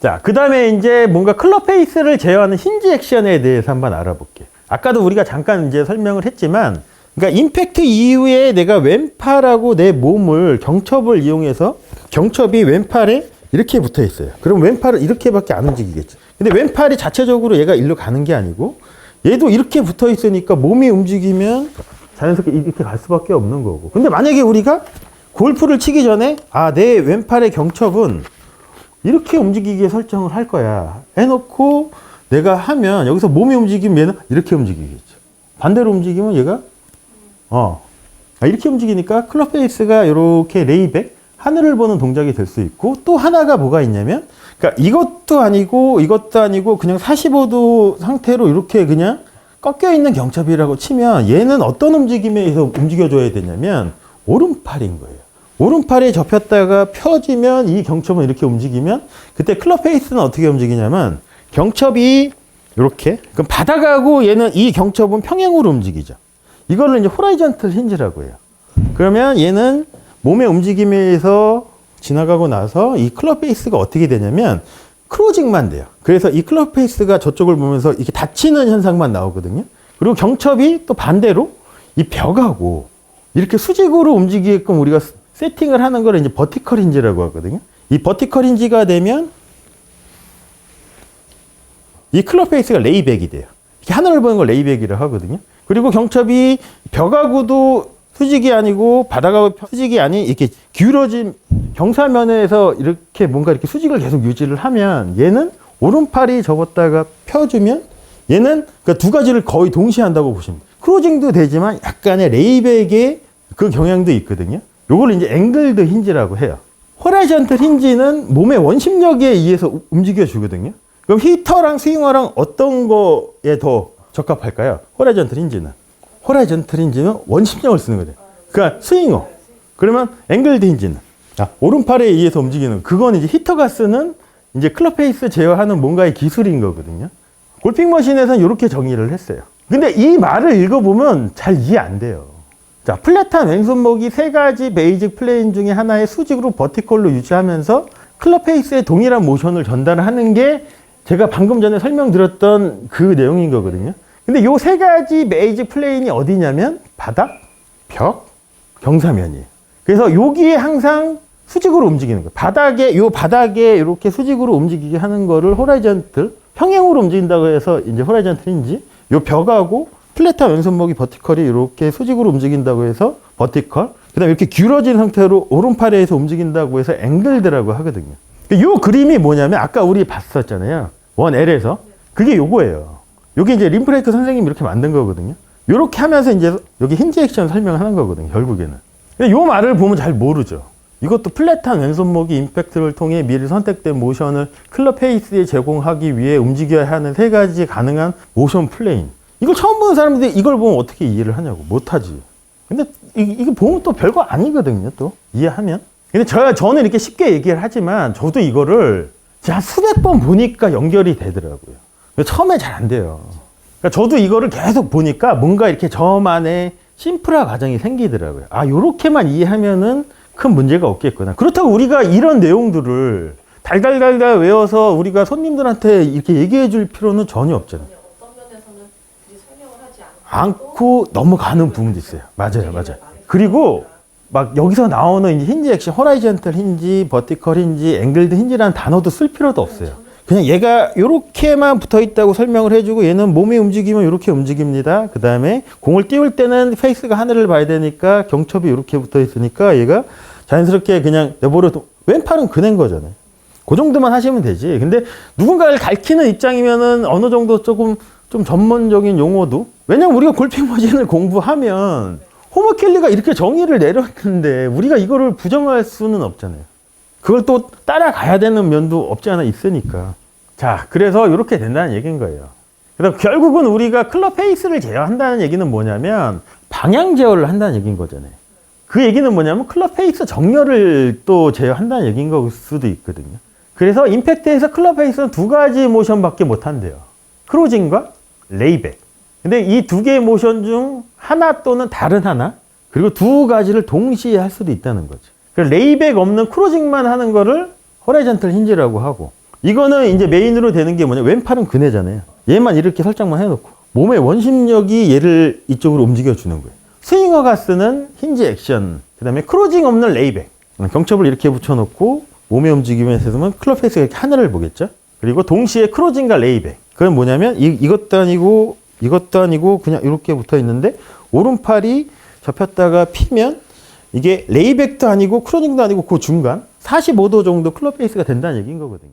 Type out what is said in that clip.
자, 그 다음에 이제 뭔가 클럽 페이스를 제어하는 힌지 액션에 대해서 한번 알아볼게요. 아까도 우리가 잠깐 이제 설명을 했지만, 그러니까 임팩트 이후에 내가 왼팔하고 내 몸을 경첩을 이용해서 경첩이 왼팔에 이렇게 붙어 있어요. 그럼 왼팔은 이렇게밖에 안 움직이겠죠. 근데 왼팔이 자체적으로 얘가 일로 가는 게 아니고 얘도 이렇게 붙어 있으니까 몸이 움직이면 자연스럽게 이렇게 갈 수밖에 없는 거고. 근데 만약에 우리가 골프를 치기 전에 내 왼팔의 경첩은 이렇게 움직이게 설정을 할 거야 해놓고 내가 하면 여기서 몸이 움직이면 얘는 이렇게 움직이겠죠. 반대로 움직이면 얘가 이렇게 움직이니까 클럽 페이스가 이렇게 레이백 하늘을 보는 동작이 될 수 있고, 또 하나가 뭐가 있냐면, 그러니까 이것도 아니고 그냥 45도 상태로 이렇게 그냥 꺾여 있는 경첩이라고 치면 얘는 어떤 움직임에 의해서 움직여줘야 되냐면 오른팔인 거예요. 오른팔에 접혔다가 펴지면 이 경첩은 이렇게 움직이면, 그때 클럽 페이스는 어떻게 움직이냐면 경첩이 이렇게, 그럼 바닥하고 얘는 이 경첩은 평행으로 움직이죠. 이거를 이제 호라이전털 힌지라고 해요. 그러면 얘는 몸의 움직임에 의해서 지나가고 나서 이 클럽 페이스가 어떻게 되냐면 크로징만 돼요. 그래서 이 클럽 페이스가 저쪽을 보면서 이렇게 닫히는 현상만 나오거든요. 그리고 경첩이 또 반대로 이 벽하고 이렇게 수직으로 움직이게끔 우리가 세팅을 하는 걸 이제 버티컬 힌지라고 하거든요. 이 버티컬 힌지가 되면 이 클럽 페이스가 레이백이 돼요. 이렇게 하늘을 보는 걸 레이백이라고 하거든요. 그리고 경첩이 벽하고도 수직이 아니고 바닥하고 수직이 아닌 이렇게 기울어진 경사면에서 이렇게 뭔가 이렇게 수직을 계속 유지를 하면 얘는 오른팔이 접었다가 펴주면 얘는 그 두 가지를 거의 동시에 한다고 보시면 돼요. 크로징도 되지만 약간의 레이백의 그 경향도 있거든요. 요걸 이제 앵글드 힌지라고 해요. 호라이전털 힌지는 몸의 원심력에 의해서 움직여 주거든요. 그럼 히터랑 스윙어랑 어떤 거에 더 적합할까요? 호라이전털 힌지는 원심력을 쓰는 거죠. 그러니까 스윙어. 그러면 앵글드 힌지는 오른팔에 의해서 움직이는, 그건 이제 히터가 쓰는 이제 클럽 페이스 제어하는 뭔가의 기술인 거거든요. 골핑 머신에서는 이렇게 정의를 했어요. 근데 이 말을 읽어보면 잘 이해 안 돼요. 자, 플랫한 왼손목이 세 가지 베이직 플레인 중에 하나의 수직으로 버티컬로 유지하면서 클럽 페이스의 동일한 모션을 전달하는 게 제가 방금 전에 설명드렸던 그 내용인 거거든요. 근데 요 세 가지 베이직 플레인이 어디냐면 바닥, 벽, 경사면이에요. 그래서 여기에 항상 수직으로 움직이는 거예요. 바닥에 이렇게 수직으로 움직이게 하는 거를 호라이전틀, 평행으로 움직인다고 해서 이제 호라이전틀인지, 요 벽하고 플랫한 왼손목이 버티컬이 이렇게 수직으로 움직인다고 해서 버티컬, 그 다음에 이렇게 기울어진 상태로 오른팔에 의해서 움직인다고 해서 앵글드라고 하거든요. 요 그림이 뭐냐면 아까 우리 봤었잖아요. 1L에서. 그게 요거예요. 요게 이제 림프레이크 선생님이 이렇게 만든 거거든요. 요렇게 하면서 이제 여기 힌지 액션 설명하는 거거든요, 결국에는. 근데 요 말을 보면 잘 모르죠. 이것도 플랫한 왼손목이 임팩트를 통해 미리 선택된 모션을 클럽 페이스에 제공하기 위해 움직여야 하는 세 가지 가능한 모션 플레인. 이걸 처음 보는 사람들이 이걸 보면 어떻게 이해를 하냐고. 못하지. 근데 이거 보면 또 별거 아니거든요, 또. 이해하면. 근데 저는 이렇게 쉽게 얘기를 하지만 저도 이거를 한 수백 번 보니까 연결이 되더라고요. 처음에 잘 안 돼요. 그러니까 저도 이거를 계속 보니까 뭔가 이렇게 저만의 심플한 과정이 생기더라고요. 요렇게만 이해하면은 큰 문제가 없겠구나. 그렇다고 우리가 이런 내용들을 달달달달 외워서 우리가 손님들한테 이렇게 얘기해 줄 필요는 전혀 없잖아요. 어떤 면에서는 굳이 설명을 하지 않고 넘어가는 부분도 있어요. 맞아요. 그리고 막 여기서 나오는 힌지 액션, 호라이전털 힌지, 버티컬 힌지, 앵글드 힌지라는 단어도 쓸 필요도 없어요. 그냥 얘가 이렇게만 붙어 있다고 설명을 해주고, 얘는 몸이 움직이면 이렇게 움직입니다. 그 다음에 공을 띄울 때는 페이스가 하늘을 봐야 되니까 경첩이 이렇게 붙어 있으니까 얘가 자연스럽게 그냥 내버려 왼팔은 그낸 거잖아요. 그 정도만 하시면 되지. 근데 누군가를 가르치는 입장이면은 어느 정도 조금 좀 전문적인 용어도, 왜냐면 우리가 골핑 머신을 공부하면 호머켈리가 이렇게 정의를 내렸는데 우리가 이거를 부정할 수는 없잖아요. 그걸 또 따라가야 되는 면도 없지 않아 있으니까. 자, 그래서 이렇게 된다는 얘기인 거예요. 그래서 결국은 우리가 클럽 페이스를 제어한다는 얘기는 뭐냐면 방향 제어를 한다는 얘기인 거잖아요. 그 얘기는 뭐냐면 클럽 페이스 정렬을 또 제어한다는 얘기인 걸 수도 있거든요. 그래서 임팩트에서 클럽 페이스는 두 가지 모션밖에 못 한대요. 크로징과 레이백. 근데 이 두 개의 모션 중 하나 또는 다른 하나, 그리고 두 가지를 동시에 할 수도 있다는 거죠. 레이백 없는 크로징만 하는 거를 호라이전털 힌지라고 하고, 이거는 이제 메인으로 되는 게 뭐냐, 왼팔은 그네잖아요. 얘만 이렇게 설정만 해놓고 몸의 원심력이 얘를 이쪽으로 움직여주는 거예요. 스윙어 가스는 힌지 액션, 그 다음에 크로징 없는 레이백. 경첩을 이렇게 붙여놓고 몸의 움직임에서 보면 클럽 페이스가 이렇게 하늘을 보겠죠. 그리고 동시에 크로징과 레이백. 그건 뭐냐면 이것도 아니고 그냥 이렇게 붙어 있는데 오른팔이 접혔다가 피면 이게 레이백도 아니고 크로징도 아니고 그 중간 45도 정도 클럽 페이스가 된다는 얘기인 거거든요.